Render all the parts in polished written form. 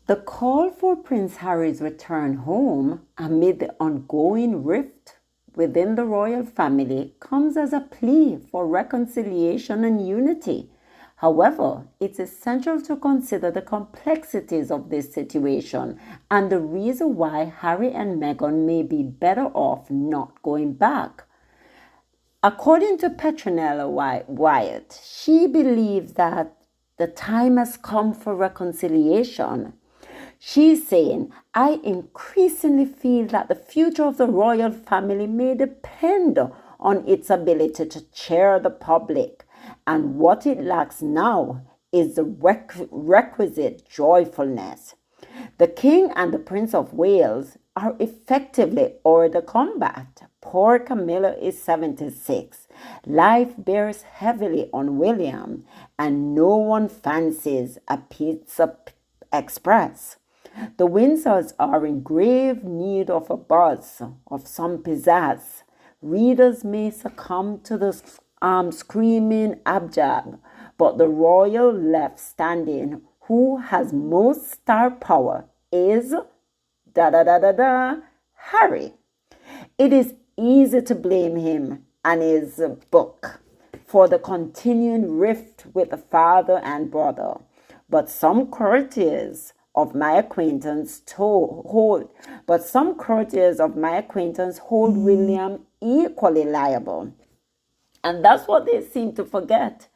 The call for Prince Harry's return home amid the ongoing rift within the royal family comes as a plea for reconciliation and unity. However, it's essential to consider the complexities of this situation and the reason why Harry and Meghan may be better off not going back. According to Petronella Wyatt, she believes that the time has come for reconciliation. She's saying, I increasingly feel that the future of the royal family may depend on its ability to cheer the public, and what it lacks now is the requisite joyfulness. The King and the Prince of Wales are effectively hors de combat. Poor Camilla is 76. Life bears heavily on William, and no one fancies a pizza express. The Windsors are in grave need of a buzz, of some pizzazz. Readers may succumb to the screaming abjab, but the royal left standing, who has most star power, is Harry. It is easy to blame him and his book for the continuing rift with the father and brother, but some courtiers of my acquaintance hold William equally liable. And that's what they seem to forget.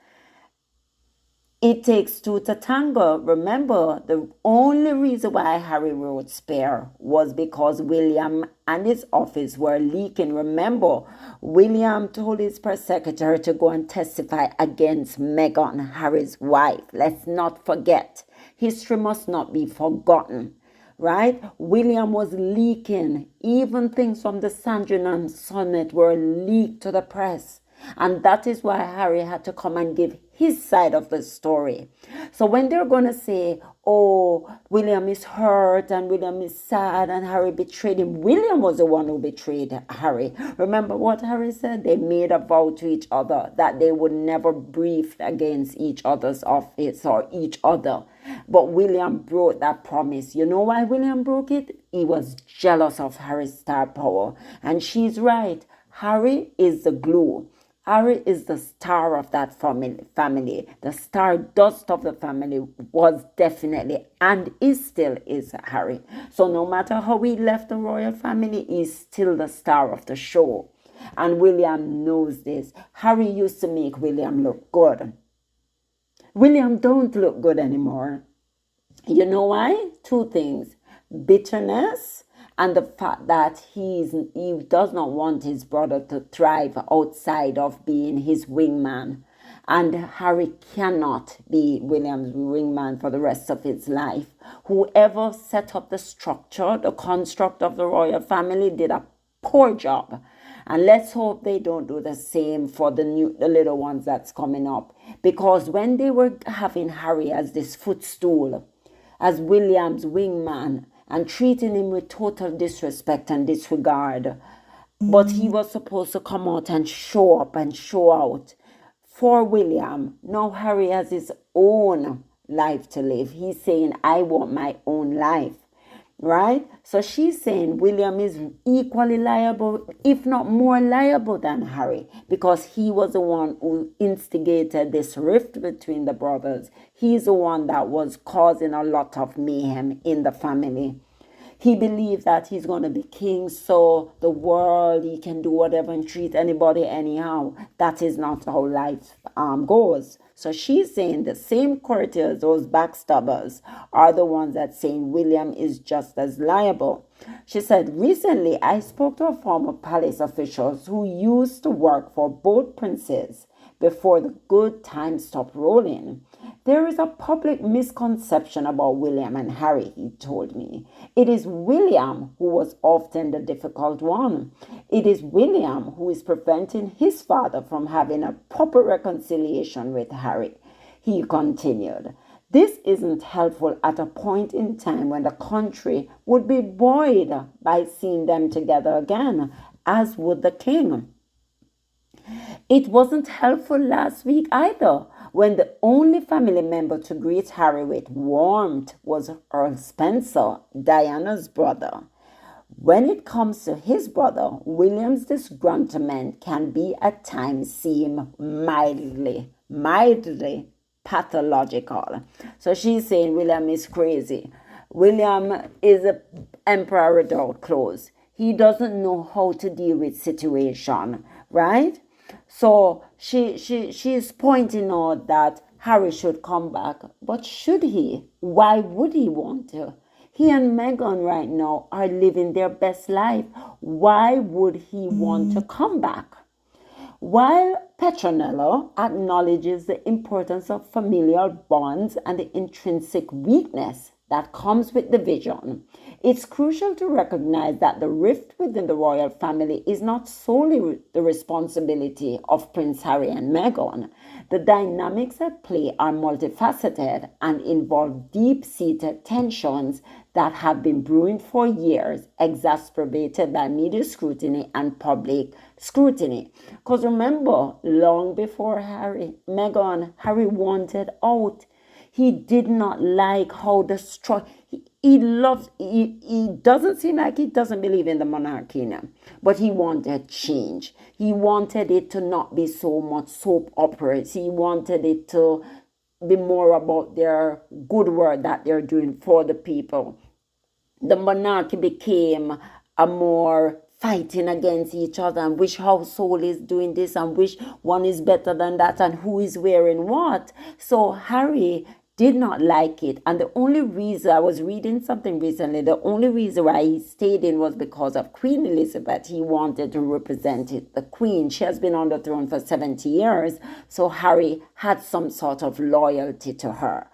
It takes two to tango. Remember, the only reason why Harry wrote Spare was because William and his office were leaking. Remember, William told his press secretary to go and testify against Meghan, Harry's wife. Let's not forget. History must not be forgotten, right? William was leaking. Even things from the Sandringham Summit were leaked to the press. And that is why Harry had to come and give his side of the story. So when they're going to say, oh, William is hurt and William is sad and Harry betrayed him, William was the one who betrayed Harry. Remember what Harry said? They made a vow to each other that they would never breathe against each other's office or each other. But William broke that promise. You know why William broke it? He was jealous of Harry's star power. And she's right. Harry is the glue. Harry is the star of that family. The star dust of the family was definitely and still is Harry. So no matter how he left the royal family, he's still the star of the show. And William knows this. Harry used to make William look good. William don't look good anymore. You know why? Two things. Bitterness and the fact that he does not want his brother to thrive outside of being his wingman. And Harry cannot be William's wingman for the rest of his life. Whoever set up the structure, the construct of the royal family did a poor job. And let's hope they don't do the same for the little ones that's coming up. Because when they were having Harry as this footstool, as William's wingman, and treating him with total disrespect and disregard. But he was supposed to come out and show up and show out for William. Now Harry has his own life to live. He's saying, I want my own life. Right? So she's saying William is equally liable, if not more liable than Harry, because he was the one who instigated this rift between the brothers. He's the one that was causing a lot of mayhem in the family. He believed that he's going to be king, so the world, he can do whatever and treat anybody anyhow. That is not how life goes. So she's saying the same courtiers, those backstabbers, are the ones that saying William is just as liable. She said, recently I spoke to a former palace officials who used to work for both princes before the good times stopped rolling. There is a public misconception about William and Harry, he told me. It is William who was often the difficult one. It is William who is preventing his father from having a proper reconciliation with Harry. He continued, this isn't helpful at a point in time when the country would be buoyed by seeing them together again, as would the king. It wasn't helpful last week either, when the only family member to greet Harry with warmth was Earl Spencer, Diana's brother. When it comes to his brother, William's disgruntlement can be at times seem mildly pathological. So she's saying William is crazy. William is an emperor without clothes. He doesn't know how to deal with situation, right? So she's pointing out that Harry should come back, but should he? Why would he want to? He and Meghan right now are living their best life. Why would he want to come back? While Petronella acknowledges the importance of familial bonds and the intrinsic weakness that comes with division, it's crucial to recognize that the rift within the royal family is not solely the responsibility of Prince Harry and Meghan. The dynamics at play are multifaceted and involve deep-seated tensions that have been brewing for years, exacerbated by media scrutiny and public scrutiny. Because remember, long before Meghan, Harry wanted out. He did not like how the he doesn't seem like he doesn't believe in the monarchy now, but he wanted change. He wanted it to not be so much soap operas. He wanted it to be more about their good work that they're doing for the people. The monarchy became a more fighting against each other and which household is doing this and which one is better than that and who is wearing what. So Harry did not like it, and the only reason, I was reading something recently, the only reason why he stayed in was because of Queen Elizabeth. He wanted to represent the Queen. She has been on the throne for 70 years, so Harry had some sort of loyalty to her.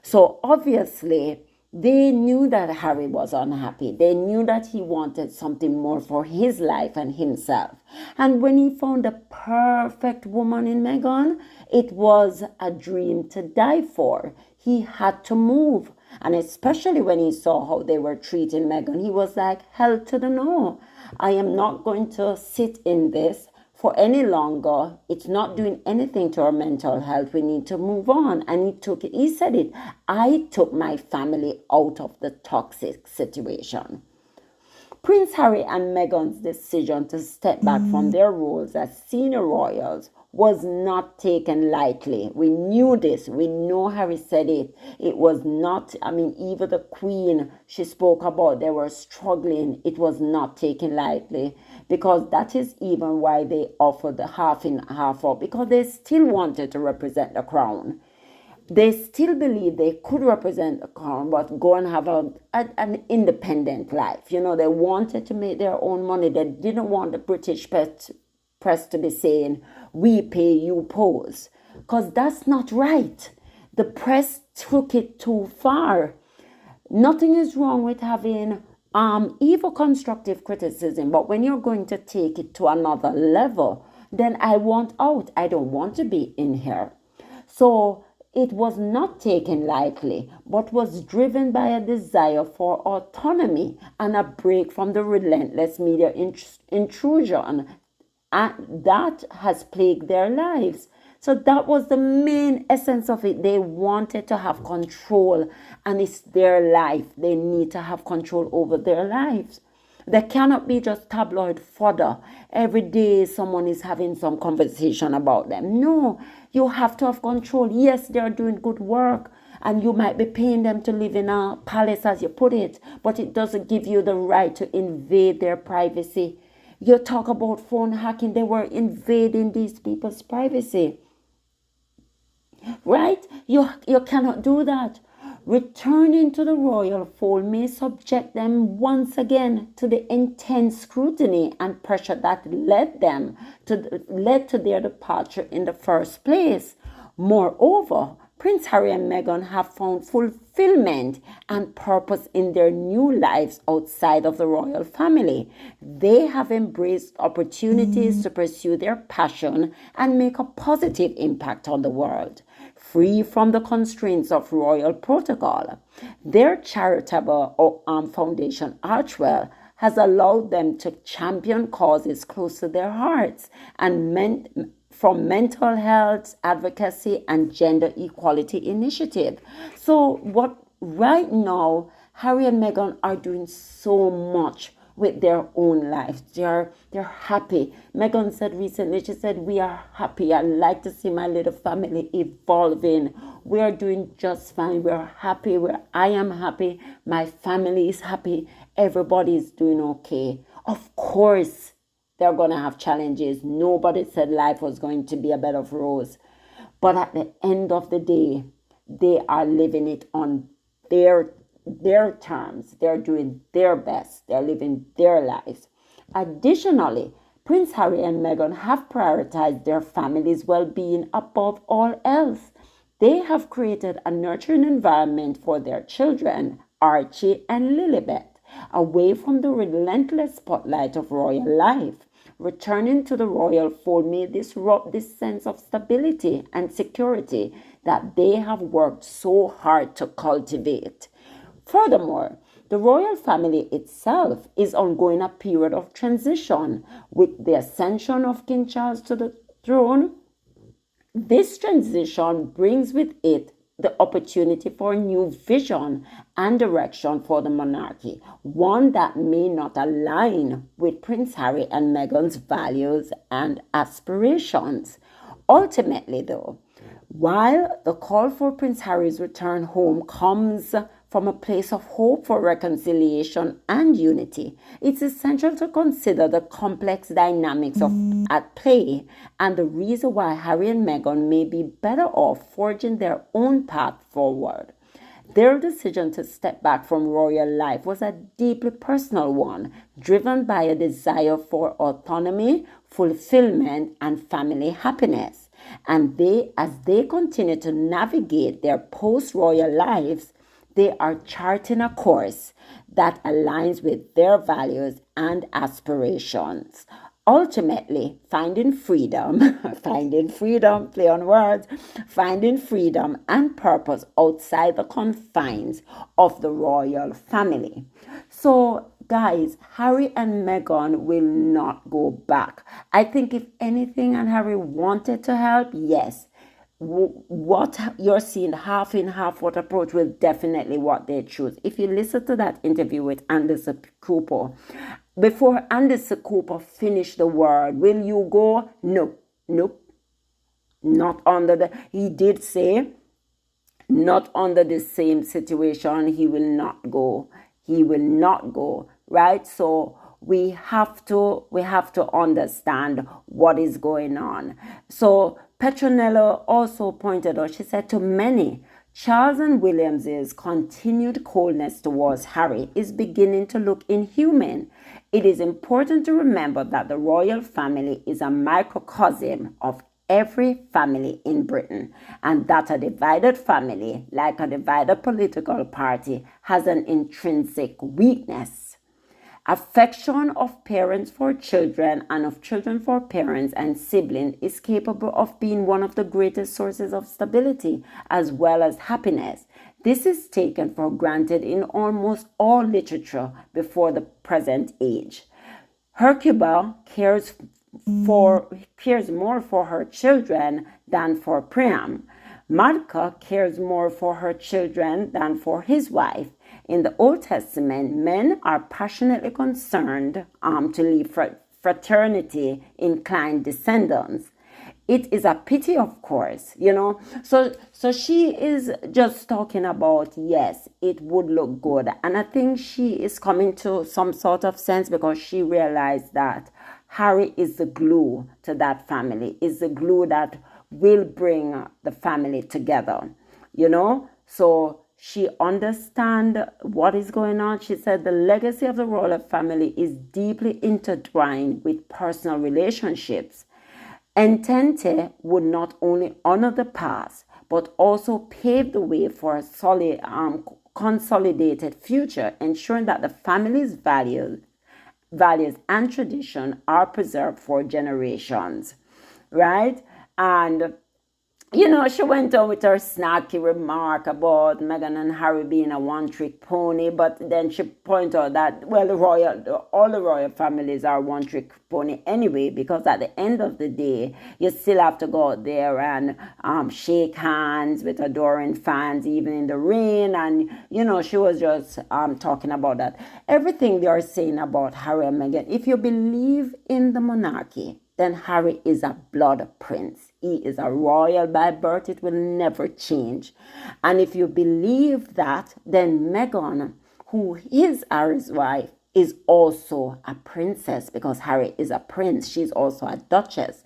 So obviously they knew that Harry was unhappy. They knew that he wanted something more for his life and himself. And when he found the perfect woman in Meghan, it was a dream to die for. He had to move. And especially when he saw how they were treating Meghan, he was like, hell to the no. I am not going to sit in this for any longer. It's not doing anything to our mental health. We need to move on. And he took it. He said it. I took my family out of the toxic situation. Prince Harry and Meghan's decision to step back from their roles as senior royals was not taken lightly. We knew this. We know Harry said it. It was not, even the Queen, she spoke about they were struggling. It was not taken lightly, because that is even why they offered the half in, half out, because they still wanted to represent the crown. They still believe they could represent the crown, but go and have an independent life. They wanted to make their own money. They didn't want the British press to be saying, we pay, you pose. Because that's not right. The press took it too far. Nothing is wrong with having even constructive criticism, but when you're going to take it to another level, then I want out. I don't want to be in here. So it was not taken lightly, but was driven by a desire for autonomy and a break from the relentless media intrusion. And that has plagued their lives. So that was the main essence of it. They wanted to have control, and it's their life. They need to have control over their lives. They cannot be just tabloid fodder. Every day someone is having some conversation about them. No, you have to have control. Yes, they're doing good work, and you might be paying them to live in a palace, as you put it, but it doesn't give you the right to invade their privacy. You talk about phone hacking. They were invading these people's privacy. Right? You cannot do that. Returning to the royal fold may subject them once again to the intense scrutiny and pressure that led to their departure in the first place. Moreover, Prince Harry and Meghan have found fulfillment and purpose in their new lives outside of the royal family. They have embraced opportunities to pursue their passion and make a positive impact on the world, free from the constraints of royal protocol. Their charitable foundation, Archwell, has allowed them to champion causes close to their hearts and from mental health advocacy and gender equality initiative. So what right now, Harry and Meghan are doing so much with their own lives. They're happy. Meghan said recently, she said, we are happy. I like to see my little family evolving. We are doing just fine. We're happy. I am happy. My family is happy. Everybody is doing okay. Of course, they're going to have challenges. Nobody said life was going to be a bed of roses. But at the end of the day, they are living it on their terms. They're doing their best. They're living their lives. Additionally, Prince Harry and Meghan have prioritized their family's well-being above all else. They have created a nurturing environment for their children, Archie and Lilibet, away from the relentless spotlight of royal life. Returning to the royal fold may disrupt this sense of stability and security that they have worked so hard to cultivate. Furthermore, the royal family itself is undergoing a period of transition with the ascension of King Charles to the throne. This transition brings with it the opportunity for a new vision and direction for the monarchy, one that may not align with Prince Harry and Meghan's values and aspirations. Ultimately, though, while the call for Prince Harry's return home comes from a place of hope for reconciliation and unity, it's essential to consider the complex dynamics at play and the reason why Harry and Meghan may be better off forging their own path forward. Their decision to step back from royal life was a deeply personal one, driven by a desire for autonomy, fulfillment, and family happiness. And as they continue to navigate their post-royal lives, they are charting a course that aligns with their values and aspirations. Ultimately, finding freedom, play on words, finding freedom and purpose outside the confines of the royal family. So, guys, Harry and Meghan will not go back. I think if anything, and Harry wanted to help, yes, what you're seeing half in half what approach will definitely what they choose. If you listen to that interview with Anderson Cooper, before Anderson Cooper finished the word, will you go? Nope, not under the, he did say, not under the same situation, he will not go, right? So we have to understand what is going on. So Petronella also pointed out, she said, to many, Charles and William's continued coldness towards Harry is beginning to look inhuman. It is important to remember that the royal family is a microcosm of every family in Britain, and that a divided family, like a divided political party, has an intrinsic weakness. Affection of parents for children and of children for parents and siblings is capable of being one of the greatest sources of stability as well as happiness. This is taken for granted in almost all literature before the present age. Hecuba cares more for her children than for Priam. Martha cares more for her children than for his wife. In the Old Testament, men are passionately concerned to leave fraternity inclined descendants. It is a pity, of course, So she is just talking about, yes, it would look good. And I think she is coming to some sort of sense because she realized that Harry is the glue to that family, is the glue that will bring the family together, So she understands what is going on. She said the legacy of the royal family is deeply intertwined with personal relationships. Entente would not only honor the past, but also pave the way for a solid, consolidated future, ensuring that the family's values and tradition are preserved for generations, right? And She went on with her snarky remark about Meghan and Harry being a one-trick pony, but then she pointed out that, well, all the royal families are one-trick pony anyway, because at the end of the day, you still have to go out there and shake hands with adoring fans, even in the rain. And, she was just talking about that. Everything they are saying about Harry and Meghan, if you believe in the monarchy, then Harry is a blood prince. He is a royal by birth. It will never change. And if you believe that, then Meghan, who is Harry's wife, is also a princess, because Harry is a prince. She's also a duchess.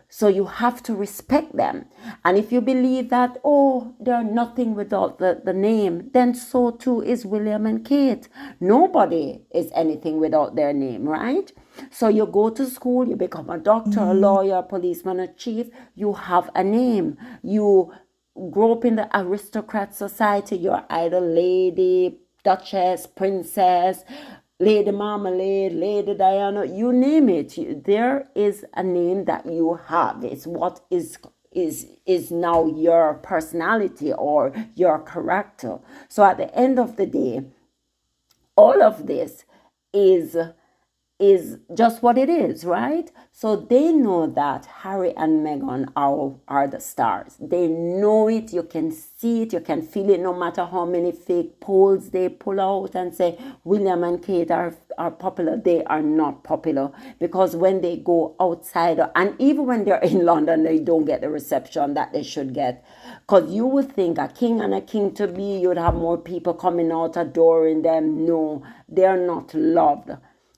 So you have to respect them. And if you believe that, oh, they're nothing without the name, then so too is William and Kate. Nobody is anything without their name, right? So you go to school, you become a doctor, a lawyer, a policeman, a chief, you have a name. You grow up in the aristocrat society, you're either lady, duchess, princess, Lady Marmalade, Lady Diana, you name it. There is a name that you have. It's what is now your personality or your character. So at the end of the day, all of this is is just what it is, right? So they know that Harry and Meghan are the stars. They know it. You can see it. You can feel it, no matter how many fake polls they pull out and say William and Kate are popular. They are not popular, because when they go outside, and even when they're in London, they don't get the reception that they should get. Because you would think a king and a king to be, you'd have more people coming out adoring them. No, they're not loved.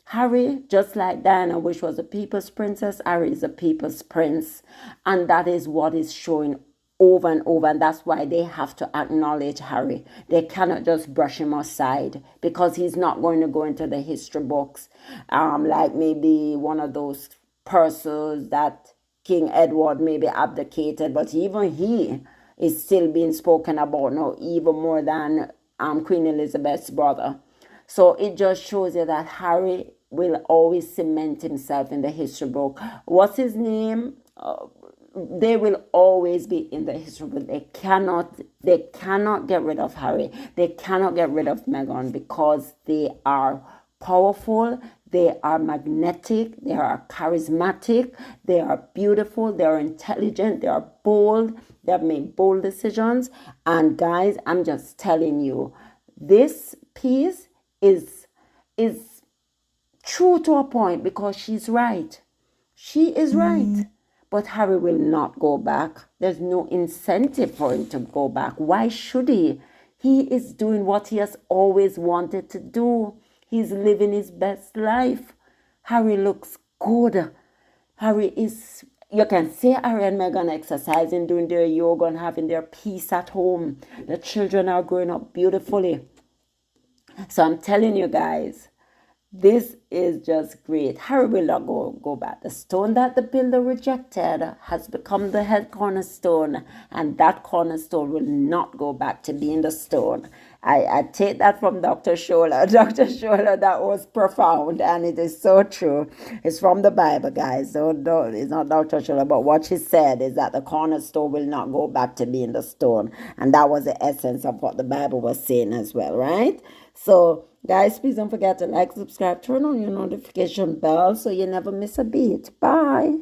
Harry, just like Diana, which was a people's princess, Harry is a people's prince. And that is what is showing over and over. And that's why they have to acknowledge Harry. They cannot just brush him aside, because he's not going to go into the history books like maybe one of those persons that King Edward maybe abdicated. But even he is still being spoken about now, even more than Queen Elizabeth's brother. So it just shows you that Harry will always cement himself in the history book. What's his name? They will always be in the history book. They cannot get rid of Harry. They cannot get rid of Meghan, because they are powerful, they are magnetic, they are charismatic, they are beautiful, they are intelligent, they are bold, they have made bold decisions. And guys, I'm just telling you, this piece is true to a point, because she's right. She is right. But Harry will not go back. There's no incentive for him to go back. Why should he? He is doing what he has always wanted to do. He's living his best life. Harry looks good. You can see Harry and Meghan exercising, doing their yoga and having their peace at home. The children are growing up beautifully. So I'm telling you guys, this is just great. Harry will not go back. The stone that the builder rejected has become the head cornerstone, and that cornerstone will not go back to being the stone. I take that from Dr. Scholler. Dr. Scholler, that was profound, and it is so true. It's from the Bible, guys. So it's not Dr. Scholler, but what she said is that the cornerstone will not go back to being the stone. And that was the essence of what the Bible was saying as well, right? So, guys, please don't forget to like, subscribe, turn on your notification bell so you never miss a beat. Bye.